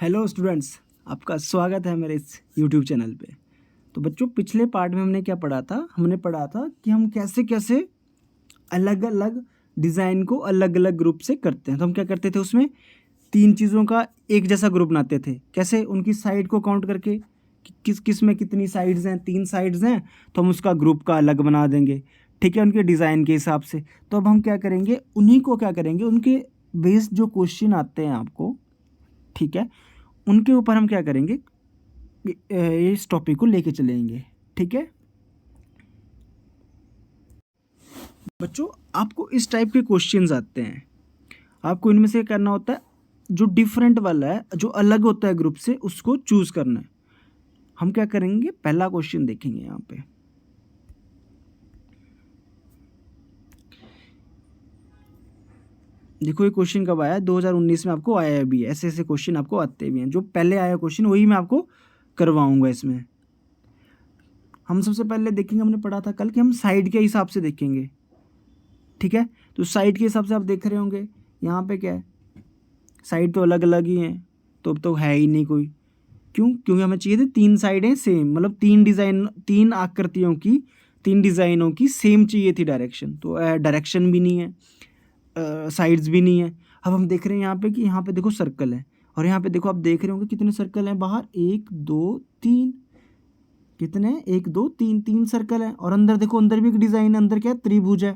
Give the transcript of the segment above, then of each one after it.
Hello students, आपका स्वागत है मेरे इस यूट्यूब चैनल पे। तो बच्चों, पिछले पार्ट में हमने क्या पढ़ा था? हमने पढ़ा था कि हम कैसे कैसे अलग अलग डिज़ाइन को अलग अलग ग्रुप से करते हैं। तो हम क्या करते थे, उसमें तीन चीज़ों का एक जैसा ग्रुप बनाते थे। कैसे? उनकी साइड को काउंट करके कि किस किस में कितनी साइड्स हैं। 3 साइड्स हैं तो हम उसका ग्रुप का अलग बना देंगे, ठीक है, उनके डिज़ाइन के हिसाब से। तो अब हम क्या करेंगे, उन्हीं को क्या करेंगे, उनके बेस्ड जो क्वेश्चन आते हैं आपको, ठीक है, उनके ऊपर हम क्या करेंगे, इस टॉपिक को लेके चलेंगे, ठीक है। बच्चों, आपको इस टाइप के क्वेश्चंस आते हैं, आपको इनमें से करना होता है जो डिफरेंट वाला है, जो अलग होता है ग्रुप से, उसको चूज करना है। हम क्या करेंगे, पहला क्वेश्चन देखेंगे यहाँ पे। देखो ये क्वेश्चन कब आया है, 2019 में आपको आया भी है। ऐसे ऐसे क्वेश्चन आपको आते भी हैं। जो पहले आया क्वेश्चन वही मैं आपको करवाऊंगा। इसमें हम सबसे पहले देखेंगे, हमने पढ़ा था कल कि हम साइड के हिसाब से देखेंगे, ठीक है। तो साइड के हिसाब से आप देख रहे होंगे यहाँ पे क्या है, साइड तो अलग अलग ही हैं, तो अब तो है ही नहीं कोई। क्यों? क्योंकि हमें चाहिए थे 3 साइडें सेम, मतलब 3 डिज़ाइन, 3 आकृतियों की, 3 डिज़ाइनों की सेम चाहिए थी डायरेक्शन। तो डायरेक्शन भी नहीं है, साइड्स भी नहीं है। अब हम देख रहे हैं यहाँ पे कि यहाँ पे देखो सर्कल है, और यहाँ पे देखो आप देख रहे होंगे कितने सर्कल हैं बाहर, 1 2 3, कितने, 1 2 3, 3 सर्कल है। और अंदर देखो, अंदर भी एक डिज़ाइन है, अंदर क्या है, त्रिभुज है,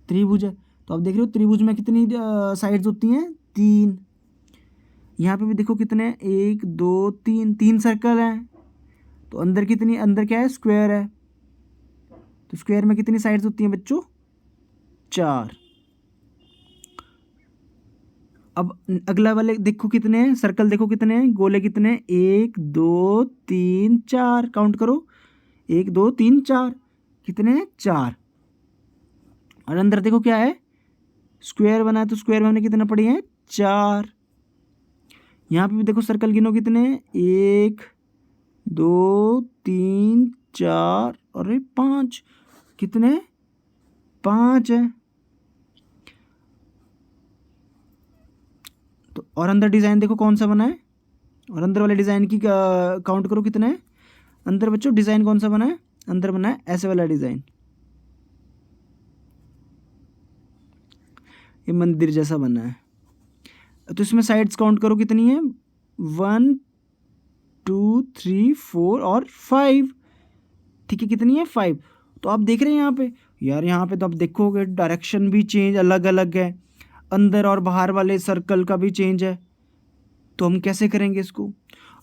त्रिभुज है। तो आप देख रहे हो त्रिभुज में कितनी साइड्स होती हैं, 3। यहाँ पे भी देखो कितने, 1 2 3, 3 सर्कल हैं। तो अंदर कितनी, अंदर क्या है, स्क्वायर है। तो स्क्वायर में कितनी साइड्स होती हैं बच्चों, 4। अब अगला वाले देखो कितने हैं, सर्कल देखो कितने हैं, गोले कितने हैं, 1 2 3 4, काउंट करो, 1 2 3 4, कितने हैं, 4। और अंदर देखो क्या है, स्क्वायर बना है, तो स्क्वायर में हमने कितना पढ़ी है, 4। यहाँ पे भी देखो सर्कल गिनो कितने हैं, 1 2 3 4 और 5, कितने, 5 है। तो और अंदर डिज़ाइन देखो कौन सा बना है, और अंदर वाले डिज़ाइन की काउंट करो कितना है अंदर बच्चों, डिज़ाइन कौन सा बना है, अंदर बना है ऐसे वाला डिज़ाइन, ये मंदिर जैसा बना है। तो इसमें साइड्स काउंट करो कितनी है, 1 2 3 4 और 5, ठीक है, कितनी है, 5। तो आप देख रहे हैं यहाँ पे, यार यहाँ पे तो आप देखोगे डायरेक्शन भी चेंज अलग अलग है, अंदर और बाहर वाले सर्कल का भी चेंज है। तो हम कैसे करेंगे इसको?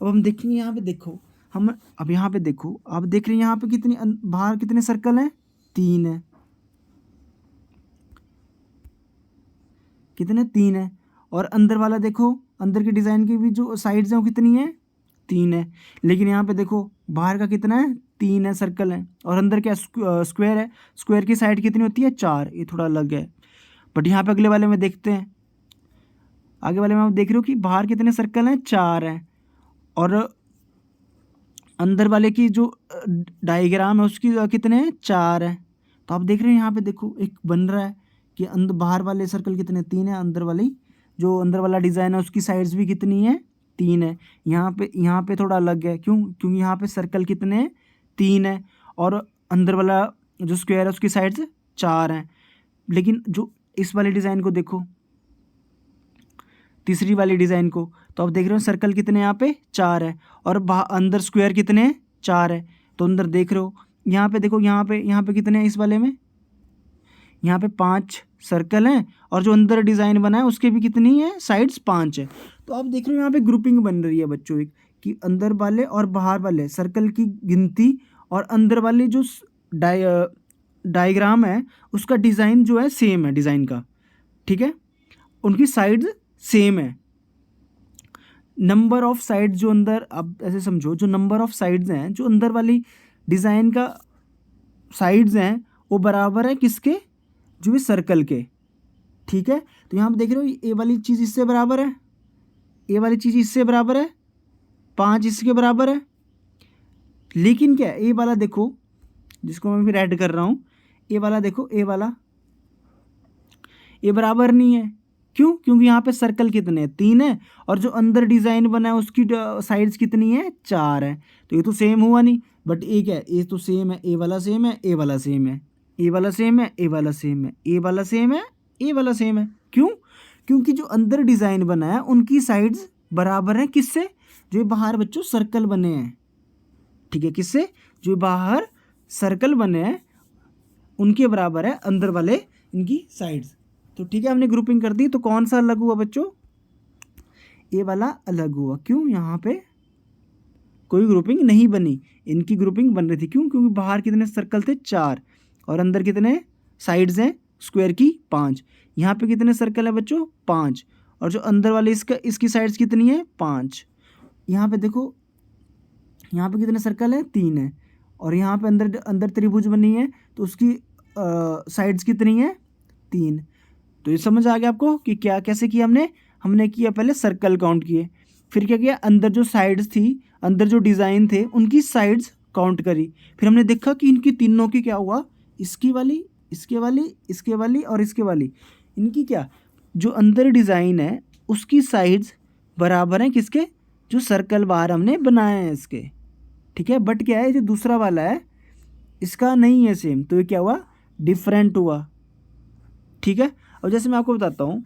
अब हम देखेंगे यहाँ पे, देखो हम, अब यहाँ पे देखो, आप देख रहे हैं यहाँ पे कितनी बाहर कितने सर्कल हैं, 3 है, कितने, 3 है। और अंदर वाला देखो, अंदर के डिज़ाइन की भी जो साइड्स हैं वो कितनी है, 3 है। लेकिन यहाँ पे देखो बाहर का कितना है, 3 है, सर्कल है। और अंदर क्या, स्क्वायर है, स्क्वायर की साइड कितनी होती है, 4। ये थोड़ा अलग है। बट यहाँ पे अगले वाले में देखते हैं, आगे वाले में आप देख रहे हो कि बाहर कितने सर्कल हैं, 4 हैं। और अंदर वाले की जो डायग्राम है उसकी कितने हैं, 4 है। तो आप देख रहे हैं यहाँ पे देखो एक बन रहा है कि अंदर बाहर वाले सर्कल कितने, 3 है, अंदर वाली जो अंदर वाला डिज़ाइन है उसकी साइड्स भी कितनी है, 3 है। यहाँ पे थोड़ा अलग है, क्यों? क्योंकि यहाँ पे सर्कल कितने हैं, 3 है, और अंदर वाला जो स्क्वायर है उसकी साइड्स 4 हैं। लेकिन जो इस वाले डिज़ाइन को देखो, तीसरी वाली डिज़ाइन को, तो आप देख रहे हो सर्कल कितने यहाँ पे, 4 है, और अंदर स्क्वायर कितने हैं, 4 है। तो अंदर देख रहे हो, यहाँ पे देखो, यहाँ पे कितने हैं इस वाले में, यहाँ पे 5 सर्कल हैं, और जो अंदर डिज़ाइन बना है उसके भी कितनी है, साइड्स 5 है। तो आप देख रहे हो यहाँ पे ग्रुपिंग बन रही है बच्चों, एक कि अंदर वाले और बाहर वाले सर्कल की गिनती, और अंदर वाली जो डायग्राम है उसका डिज़ाइन जो है सेम है, डिज़ाइन का, ठीक है, उनकी साइड्स सेम है। नंबर ऑफ साइड्स जो अंदर, अब ऐसे समझो, जो नंबर ऑफ साइड्स हैं जो अंदर वाली डिज़ाइन का साइड्स हैं वो बराबर है किसके, जो इस सर्कल के, ठीक है। तो यहाँ पे देख रहे हो ए वाली चीज़ इससे बराबर है, ए वाली चीज़ इससे बराबर है, 5 इसके बराबर है। लेकिन क्या है, ए वाला देखो, जिसको मैं फिर ऐड कर रहा हूँ, ए वाला देखो, ए वाला, ए बराबर नहीं है। क्यों? क्योंकि यहाँ पे सर्कल कितने हैं, 3 है, और जो अंदर डिज़ाइन बना है उसकी साइड्स कितनी है, 4 है। तो ये तो सेम हुआ नहीं, बट एक है, ये तो सेम है, ए वाला सेम है, ए वाला सेम है, ए वाला सेम है, ए वाला सेम है, ए वाला सेम है, ए वाला सेम है। क्यों? क्योंकि जो अंदर डिज़ाइन बना है उनकी साइड्स बराबर हैं किससे, जो बाहर बच्चों सर्कल बने हैं, ठीक है, किससे, जो बाहर सर्कल बने हैं उनके बराबर है अंदर वाले इनकी साइड्स। तो ठीक है, हमने ग्रुपिंग कर दी। तो कौन सा अलग हुआ बच्चों, ए वाला अलग हुआ। क्यों? यहाँ पे कोई ग्रुपिंग नहीं बनी, इनकी ग्रुपिंग बन रही थी। क्यों? क्योंकि बाहर कितने सर्कल थे, 4, और अंदर कितने साइड्स हैं स्क्वायर की, 5। यहाँ पे कितने सर्कल है बच्चों, 5, और जो अंदर वाले इसकी साइड्स कितनी है, 5। यहाँ पे देखो, यहाँ पे कितने सर्कल है, 3 है, और यहाँ पे अंदर अंदर त्रिभुज बनी है तो उसकी साइड्स कितनी है, 3। तो ये समझ आ गया आपको कि क्या कैसे किया हमने किया पहले सर्कल काउंट किए, फिर क्या किया, अंदर जो साइड्स थी, अंदर जो डिज़ाइन थे उनकी साइड्स काउंट करी, फिर हमने देखा कि इनकी तीनों की क्या हुआ, इसकी वाली, इसके वाली, इसके वाली और इसके वाली, इनकी क्या, जो अंदर डिज़ाइन है उसकी साइड्स बराबर हैं किसके, जो सर्कल बाहर हमने बनाए हैं इसके, ठीक है। बट क्या है, जो दूसरा वाला है इसका नहीं है सेम, तो ये क्या हुआ, डिफरेंट हुआ, ठीक है। और जैसे मैं आपको बताता हूँ,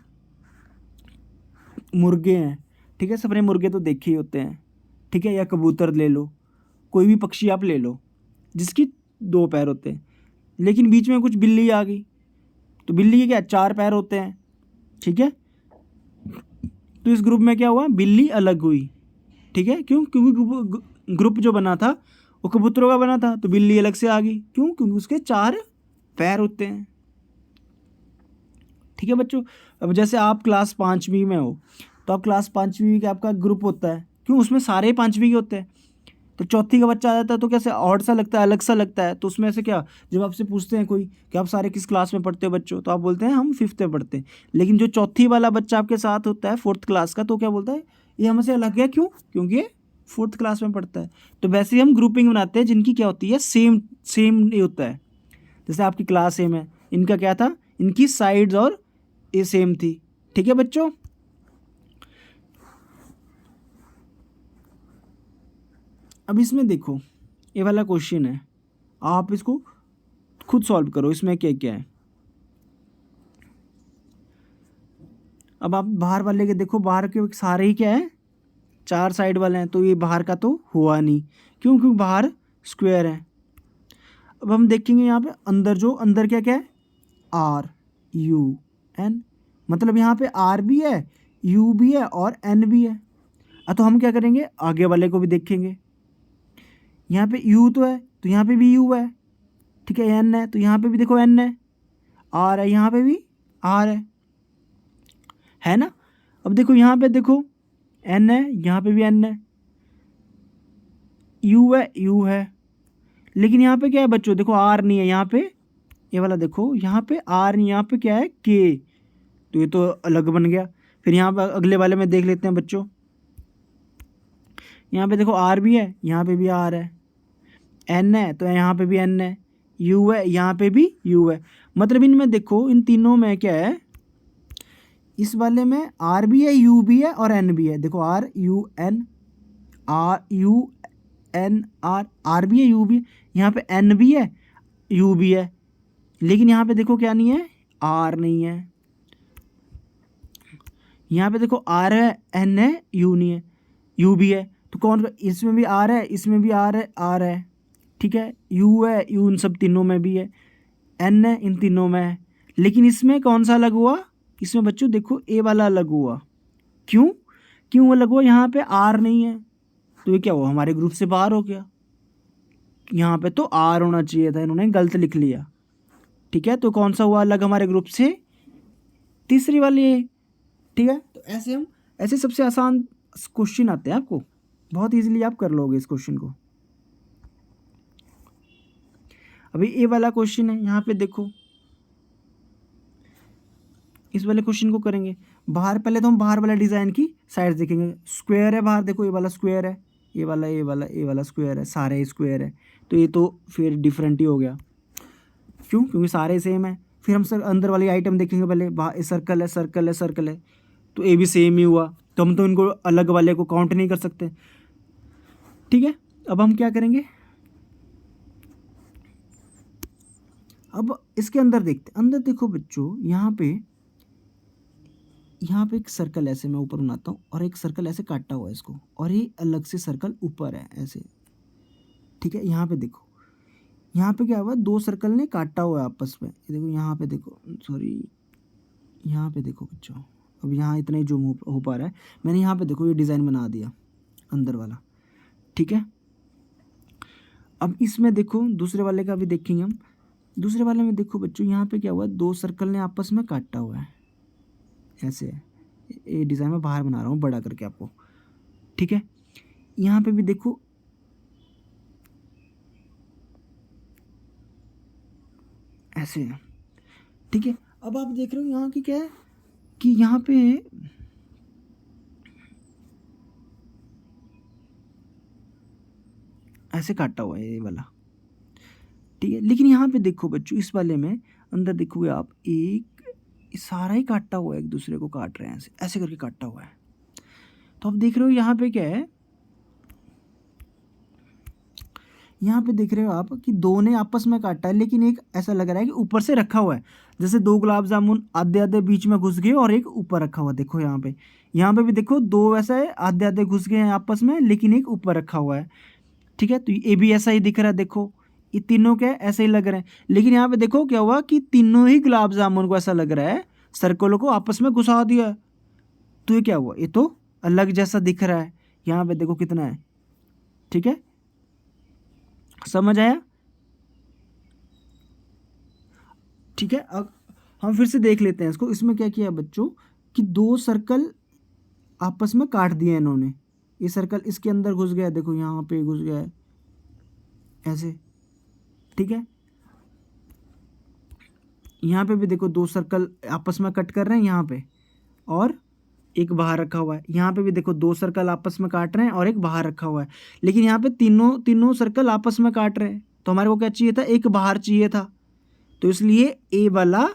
मुर्गे हैं, ठीक है, सबने मुर्गे तो देखे ही होते हैं, ठीक है, या कबूतर ले लो, कोई भी पक्षी आप ले लो जिसकी 2 पैर होते हैं, लेकिन बीच में कुछ बिल्ली आ गई, तो बिल्ली के क्या 4 पैर होते हैं, ठीक है। तो इस ग्रुप में क्या हुआ, बिल्ली अलग हुई, ठीक है। क्यों? क्योंकि ग्रुप जो बना था वो कबूतरों का बना था, तो बिल्ली अलग से आ गई। क्यों? क्योंकि उसके 4 पैर होते हैं, ठीक है बच्चों। अब जैसे आप क्लास 5वीं में हो, तो आप क्लास 5वीं का आपका ग्रुप होता है, क्यों, उसमें सारे 5वीं के होते हैं। तो चौथी का बच्चा आ जाता है तो कैसे ऑड सा लगता है, अलग सा लगता है। तो उसमें से क्या, जब आपसे पूछते हैं कोई कि आप सारे किस क्लास में पढ़ते हो बच्चों, तो आप बोलते हैं हम 5th में पढ़ते हैं। लेकिन जो चौथी वाला बच्चा आपके साथ होता है 4th क्लास का, तो क्या बोलता है, ये हमसे अलग है। क्यों? क्योंकि ये 4th क्लास में पढ़ता है। तो वैसे ही हम ग्रुपिंग बनाते हैं जिनकी क्या होती है, सेम नहीं होता है। जैसे आपकी क्लास सेम है, इनका क्या था, इनकी साइड्स और ये सेम थी, ठीक है बच्चों। अब इसमें देखो, ये वाला क्वेश्चन है, आप इसको खुद सॉल्व करो, इसमें क्या क्या है। अब आप बाहर वाले के देखो, बाहर के सारे ही क्या है, 4 साइड वाले हैं, तो ये बाहर का तो हुआ नहीं। क्यों? क्योंकि बाहर स्क्वायर है। अब हम देखेंगे यहाँ पे अंदर क्या क्या है, आर यू एन, मतलब यहाँ पे आर भी है, यू भी है और एन भी है। तो हम क्या करेंगे, आगे वाले को भी देखेंगे। यहाँ पे यू तो है, तो यहाँ पे भी यू है, ठीक है, एन है, तो यहाँ पे भी देखो एन है, आर है, यहाँ पे भी आर है ना। अब देखो यहाँ पे देखो एन है, यहाँ पे भी एन है, यू है, लेकिन यहाँ पे क्या है बच्चों, देखो आर नहीं है यहाँ पे, ये वाला देखो यहाँ पे आर नहीं, यहाँ पे क्या है के, तो ये तो अलग बन गया। फिर यहाँ पे अगले वाले में देख लेते हैं बच्चों, यहाँ पे देखो आर भी है, यहाँ पे भी आर है, एन है तो यहाँ पे भी एन है, यू है, यहाँ पे भी यू है। मतलब इनमें देखो, इन तीनों में क्या है, इस वाले में आर भी है, यू भी है और एन भी है। देखो R U N, R U N R, R भी है, यू भी है, यहाँ पे एन भी है, यू भी है, लेकिन यहाँ पे देखो क्या नहीं है, आर नहीं है। यहाँ पे देखो आर है, एन है, यू नहीं है, यू भी है, तो कौन, इसमें भी आर है, इसमें भी आर है, ठीक है, यू है, यू इन सब तीनों में भी है, एन है, इन तीनों में है, लेकिन इसमें कौन सा अलग हुआ, इसमें बच्चों देखो ए वाला अलग हुआ। क्यों? क्यों अलग हुआ, यहाँ पे आर नहीं है, तो ये क्या हुआ, हमारे ग्रुप से बाहर हो गया। यहाँ पे तो आर होना चाहिए था, इन्होंने गलत लिख लिया, ठीक है। तो कौन सा हुआ अलग हमारे ग्रुप से, तीसरी वाली, ठीक है। तो ऐसे सबसे आसान क्वेश्चन आते हैं आपको, बहुत इजीली आप कर लोगे इस क्वेश्चन को। अभी ए वाला क्वेश्चन है, यहाँ पे देखो, इस वाले क्वेश्चन को करेंगे बाहर। पहले तो हम बाहर वाला डिज़ाइन की साइड्स देखेंगे। स्क्वायर है बाहर, देखो ये वाला स्क्वायर है, ये वाला स्क्वायर है, सारे स्क्वायर है, तो ये तो फिर डिफरेंट ही हो गया। क्यों? क्योंकि सारे सेम है। फिर हम सर अंदर वाली आइटम देखेंगे, पहले बाहर सर्कल है, सर्कल है, सर्कल है, तो ए भी सेम ही हुआ, तो हम तो इनको अलग वाले को काउंट नहीं कर सकते। ठीक है, अब हम क्या करेंगे, अब इसके अंदर देखते, अंदर देखो बच्चों, यहाँ पे एक सर्कल ऐसे मैं ऊपर बनाता हूँ और एक सर्कल ऐसे काटा हुआ है इसको, और ये अलग से सर्कल ऊपर है ऐसे। ठीक है, यहाँ पे देखो, यहाँ पे क्या हुआ, दो सर्कल ने काटा हुआ है आपस में, ये देखो यहाँ पे देखो, सॉरी यहाँ पे देखो बच्चों, अब यहाँ इतना ही जूम हो पा रहा है, मैंने यहाँ पे देखो ये डिज़ाइन बना दिया अंदर वाला। ठीक है, अब इसमें देखो दूसरे वाले का भी देखेंगे हम। दूसरे वाले में देखो बच्चों, यहाँ पे क्या हुआ, दो सर्कल ने आपस में काटा हुआ है ऐसे है। ये डिज़ाइन मैं बाहर बना रहा हूँ बड़ा करके आपको। ठीक है, यहाँ पे भी देखो, ऐसे है। ठीक है, अब आप देख रहे हो यहाँ की क्या है कि यहाँ पे ऐसे काटा हुआ है ये वाला। ठीक है, लेकिन यहाँ पे देखो बच्चों, इस वाले में अंदर देखोगे आप, एक सारा ही काटा हुआ है, एक दूसरे को काट रहे हैं ऐसे ऐसे करके काटा हुआ है। तो आप देख रहे हो यहाँ पे क्या है, यहाँ पे देख रहे हो आप कि दो ने आपस में काटा है, लेकिन एक ऐसा लग रहा है कि ऊपर से रखा हुआ है, जैसे दो गुलाब जामुन आधे आधे बीच में घुस गए और एक ऊपर रखा हुआ। देखो यहाँ पे भी देखो, दो वैसा है, आधे आधे घुस गए हैं आपस में, लेकिन एक ऊपर रखा हुआ है। ठीक है, तो ये भी ऐसा ही दिख रहा है। देखो ये तीनों क्या ऐसे ही लग रहे हैं, लेकिन यहाँ पे देखो क्या हुआ कि तीनों ही गुलाब जामुन को ऐसा लग रहा है सर्कलों को आपस में घुसा दिया है। तो ये क्या हुआ, ये तो अलग जैसा दिख रहा है। यहाँ पे देखो कितना है। ठीक है, समझ आया। ठीक है, अब हम फिर से देख लेते हैं इसको। इसमें क्या किया बच्चों कि दो सर्कल आपस में काट दिए इन्होंने, ये सर्कल इसके अंदर घुस गया, देखो यहाँ पे घुस गया है ऐसे। ठीक है, यहाँ पे भी देखो दो सर्कल आपस में कट कर रहे हैं यहाँ पे, और एक बाहर रखा हुआ है। यहाँ पे भी देखो दो सर्कल आपस में काट रहे हैं और एक बाहर रखा हुआ है, लेकिन यहाँ पे तीनों सर्कल आपस में काट रहे हैं। तो हमारे को क्या चाहिए था, एक बाहर चाहिए था, तो इसलिए ए वाला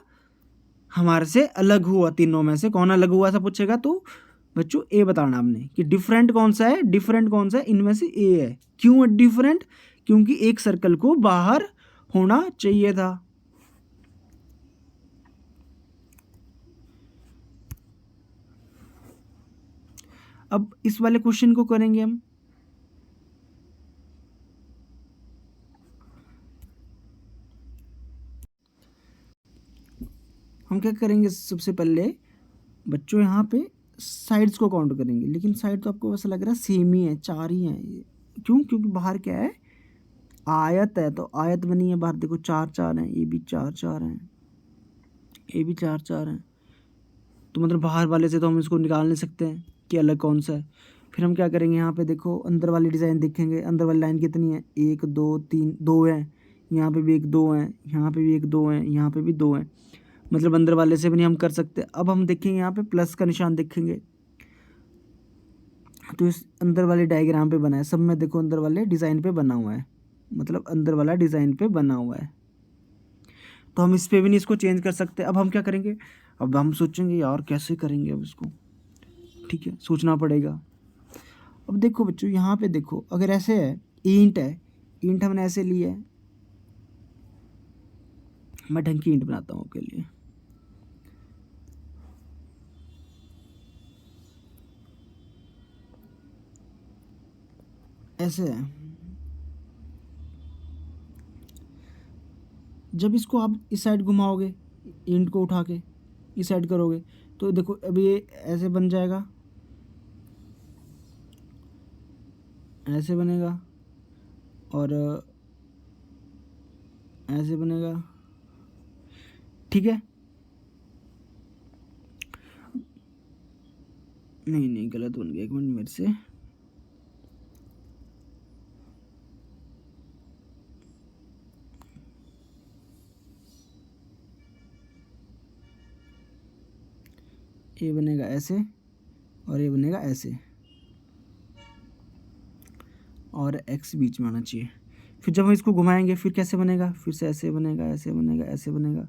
हमारे से अलग हुआ। तीनों में से कौन अलग हुआ ऐसा पूछेगा तो बच्चों ए बताना आपने कि डिफरेंट कौन सा है, डिफरेंट कौन सा है, इनमें से ए है। क्यों है डिफरेंट, क्योंकि एक सर्कल को बाहर होना चाहिए था। अब इस वाले क्वेश्चन को करेंगे हम क्या करेंगे, सबसे पहले बच्चों यहाँ पे साइड्स को काउंट करेंगे, लेकिन साइड तो आपको वैसा लग रहा है सेम ही है, चार ही हैं। क्यों, क्योंकि बाहर क्या है, आयत है, तो आयत बनी है बाहर, देखो चार चार हैं, ये भी चार चार हैं, ये भी चार चार हैं। तो मतलब बाहर वाले से तो हम इसको निकाल नहीं सकते हैं कि अलग कौन सा है। फिर हम क्या करेंगे, यहाँ पे देखो अंदर वाली डिज़ाइन देखेंगे, अंदर वाली लाइन कितनी है, एक दो तीन, दो है, यहाँ पे भी एक दो हैं, यहाँ पे भी एक दो हैं, यहाँ पे भी दो हैं, मतलब अंदर वाले से भी नहीं हम कर सकते। अब हम देखेंगे यहाँ पे प्लस का निशान देखेंगे, तो इस अंदर वाले डायग्राम पे बना है, सब में देखो अंदर वाले डिज़ाइन पे बना हुआ है, मतलब अंदर वाला डिज़ाइन पे बना हुआ है, तो हम इस पे भी नहीं इसको चेंज कर सकते। अब हम क्या करेंगे, अब हम सोचेंगे यार कैसे करेंगे अब इसको। ठीक है, सोचना पड़ेगा। अब देखो बच्चों, यहाँ पे देखो, अगर ऐसे है, ईंट है, ईंट हमने ऐसे ली है, मैं ढंग की ईंट बनाता हूँ आपके लिए। ऐसे है, जब इसको आप इस साइड घुमाओगे, ईंट को उठा के इस साइड करोगे, तो देखो अब ये ऐसे बन जाएगा, ऐसे बनेगा, और ऐसे बनेगा। ठीक है, नहीं नहीं गलत बन गया, एक मिनट मेरे से। ये बनेगा ऐसे और ये बनेगा ऐसे, और एक्स बीच में आना चाहिए। फिर जब हम इसको घुमाएंगे फिर कैसे बनेगा, फिर से ऐसे बनेगा, ऐसे बनेगा, ऐसे बनेगा।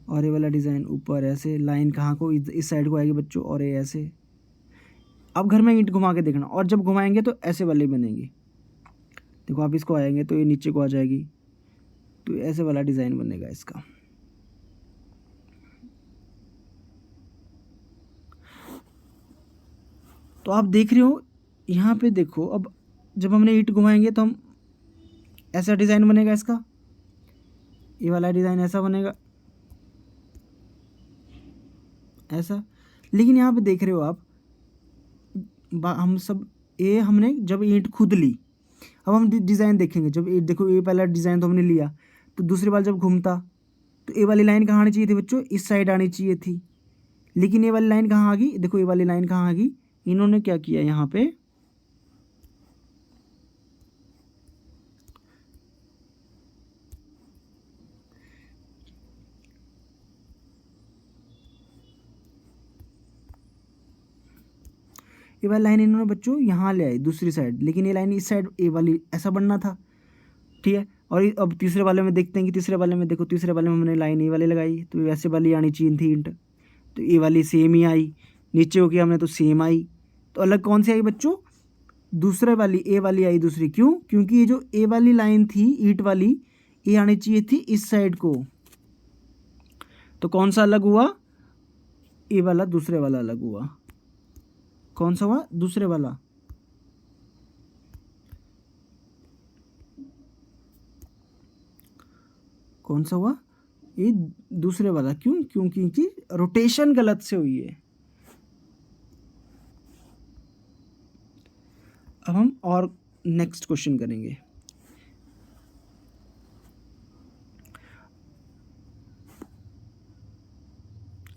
और ये वाला डिज़ाइन ऊपर ऐसे, लाइन कहाँ को इस साइड को आएगी बच्चों, और ये ऐसे। अब घर में ईंट घुमा के देखना, और जब घुमाएंगे तो ऐसे वाली बनेगी। देखो आप इसको आएंगे तो ये नीचे को आ जाएगी, तो ऐसे वाला डिज़ाइन बनेगा इसका। तो आप देख रहे हो यहाँ पे, देखो अब जब हमने ईंट घुमाएंगे तो हम ऐसा डिज़ाइन बनेगा इसका, ये वाला डिज़ाइन ऐसा बनेगा, ऐसा। लेकिन यहाँ पे देख रहे हो आप, हम सब ये हमने जब ईंट खुद ली, अब हम डिज़ाइन देखेंगे। जब ये देखो, ये पहला डिज़ाइन तो हमने लिया, तो दूसरी बार जब घूमता तो ये वाली लाइन कहाँ आनी चाहिए थी बच्चों, इस साइड आनी चाहिए थी। लेकिन ये वाली लाइन कहाँ आ गई, देखो ये वाली लाइन कहाँ आ गई, इन्होंने क्या किया यहाँ पे, ये वाली लाइन इन्होंने बच्चों यहाँ ले आई दूसरी साइड, लेकिन ये लाइन इस साइड, ये वाली ऐसा बनना था, ठीक है। और अब तीसरे वाले में देखते हैं कि तीसरे वाले में, देखो तीसरे वाले में हमने लाइन ये वाली लगाई, तो वैसे वाली आनी चाहिए थी ईंट, तो ये वाली सेम ही आई। नीचे हो गया हमने तो सेम आई, तो अलग कौन सी आई बच्चों, दूसरे वाली, ए वाली आई दूसरी। क्यों, क्योंकि ये जो ए वाली लाइन थी ईंट वाली, ये आनी चाहिए थी इस साइड को। तो कौन सा अलग हुआ, ए वाला, दूसरे वाला अलग हुआ। कौन सा हुआ, दूसरे वाला। कौन सा हुआ, ये दूसरे वाला। क्यों, क्योंकि रोटेशन गलत से हुई है। अब हम और नेक्स्ट क्वेश्चन करेंगे।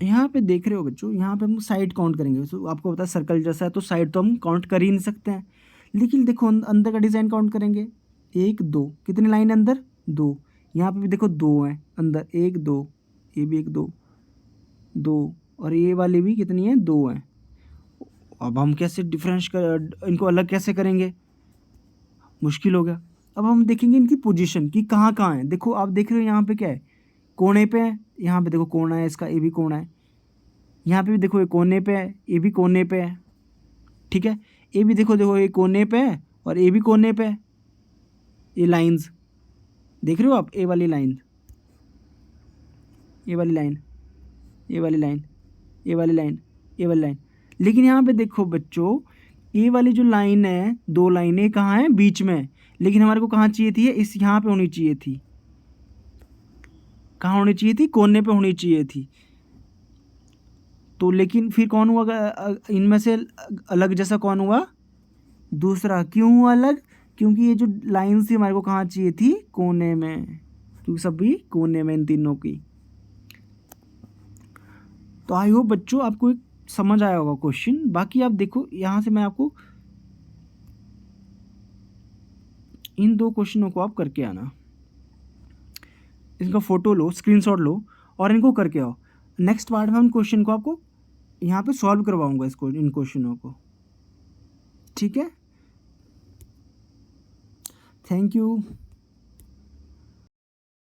यहाँ पे देख रहे हो बच्चों, यहाँ पे हम साइड काउंट करेंगे। तो आपको पता है सर्कल जैसा है, तो साइड तो हम काउंट कर ही नहीं सकते हैं। लेकिन देखो अंदर का डिज़ाइन काउंट करेंगे, 1 2, कितनी लाइन अंदर, 2। यहाँ पे भी देखो 2 हैं अंदर, 1 2, ये भी 1 2 2, और ये वाली भी कितनी है, 2 हैं। अब हम कैसे डिफरेंस कर, इनको अलग कैसे करेंगे, मुश्किल हो गया। अब हम देखेंगे इनकी पोजीशन कि कहाँ कहाँ है। देखो आप देख रहे हो यहाँ पे क्या है, कोने पे है। यहाँ पे देखो कोना है इसका, ये भी कोना है। यहाँ पे भी देखो ये कोने पे है, ये भी कोने पे है, ठीक है। ये भी देखो, देखो ये कोने पे है और ये भी कोने पे है। ये लाइंस देख रहे हो आप, ये वाली लाइन, ये वाली लाइन, ये वाली लाइन, ये वाली लाइन, ये वाली लाइन। लेकिन यहाँ पे देखो बच्चों, ये वाली जो लाइन है, 2 लाइनें कहाँ हैं, बीच में। लेकिन हमारे को कहाँ चाहिए थी, इस यहाँ पे होनी चाहिए थी। कहाँ होनी चाहिए थी, कोने पे होनी चाहिए थी। तो लेकिन फिर कौन हुआ इनमें से अलग जैसा, कौन हुआ, दूसरा। क्यों हुआ अलग, क्योंकि ये जो लाइन थी हमारे को कहाँ चाहिए थी, कोने में, क्योंकि सभी कोने में इन तीनों की। तो आई होप बच्चों आपको एक समझ आया होगा क्वेश्चन। बाकी आप देखो यहाँ से मैं आपको इन 2 क्वेश्चनों को आप करके आना, इनका फ़ोटो लो, स्क्रीनशॉट लो और इनको करके आओ। नेक्स्ट पार्ट में हम क्वेश्चन को आपको यहाँ पे सॉल्व करवाऊंगा, इसको, इन क्वेश्चनों को, ठीक है। Thank you.